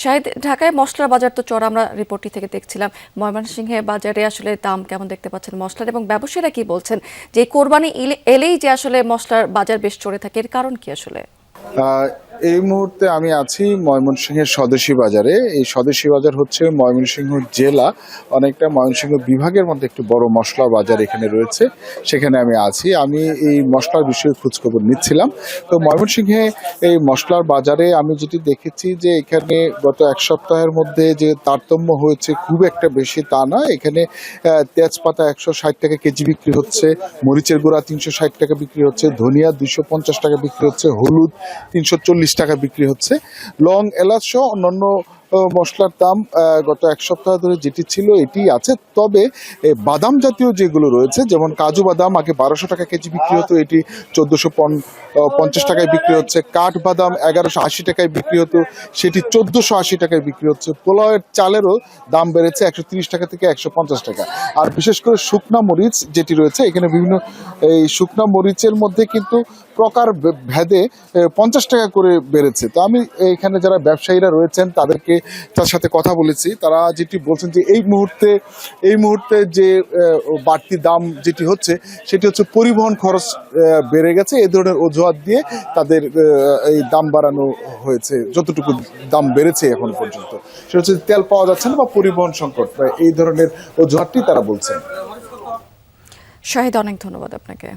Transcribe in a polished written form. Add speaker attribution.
Speaker 1: শাহিদ, ঢাকায় মশলার বাজার তো চড়া, আমরা রিপোর্টটি থেকে দেখছিলাম। ময়মনসিংহে বাজারে আসলে দাম কেমন দেখতে পাচ্ছেন মশলার, এবং ব্যবসায়ীরা কি বলছেন যে কোরবানি এলেই যে আসলে মশলার বাজার বেশ চড়ে থাকে, এর কারণ কি আসলে?
Speaker 2: এই মুহূর্তে আমি আছি ময়মনসিংহের স্বদেশী বাজারে। এই স্বদেশী বাজার হচ্ছে ময়মনসিংহ জেলা, অনেকটা ময়মনসিংহ বিভাগের মধ্যে একটি বড় মশলা বাজার এখানে রয়েছে, সেখানে আমি আছি। আমি এই মশলার বিষয়ে খোঁজখবর নিচ্ছিলাম। তো ময়মনসিংহে এই মশলার বাজারে আমি যেটি দেখেছি যে এখানে গত এক সপ্তাহের মধ্যে যে তারতম্য হয়েছে খুব একটা বেশি তা না। এখানে তেজপাতা 160 টাকা কেজি বিক্রি হচ্ছে, মরিচের গুঁড়া 360 টাকা বিক্রি হচ্ছে, ধনিয়া 250 টাকা বিক্রি হচ্ছে, হলুদ 340 টাকা বিক্রি হচ্ছে। লং, এলাচ সহ অন্যান্য মশলার দাম গত এক সপ্তাহ ধরে যেটি ছিল এটি আছে। তবে বাদাম জাতীয় যেগুলো রয়েছে, যেমন কাজু বাদাম আগে 1200 টাকা কেজি বিক্রি হতো, এটি 1450 টাকায় বিক্রি হচ্ছে। কাঠ বাদাম 1180 টাকায় বিক্রি হতো, সেটি 1480 টাকায় বিক্রি হচ্ছে। পোলাওয়ের চালেরও দাম বেড়েছে 130 টাকা থেকে 150 টাকা। আর বিশেষ করে শুকনা মরিচ যেটি রয়েছে, এখানে বিভিন্ন এই শুকনা মরিচের মধ্যে কিন্তু প্রকার ভেদে 50 টাকা করে বেড়েছে। তো আমি এখানে যারা ব্যবসায়ীরা রয়েছেন তার সাথে কথা বলেছি। তারা যেটি বলছেন যে এই মুহূর্তে যে বাড়তি দাম যেটি হচ্ছে সেটি হচ্ছে পরিবহন খরচ বেড়ে গেছে, এই ধরনের অজুহাত দিয়ে তাদের এই দাম বাড়ানো হয়েছে। যতটুকু দাম বেড়েছে এখন পর্যন্ত সেটা হচ্ছে তেল পাওয়া যাচ্ছে না বা পরিবহন সংকট, এই ধরনের অজুহাতটি তারা বলছেন।
Speaker 1: শাহিদ, অনেক ধন্যবাদ আপনাকে।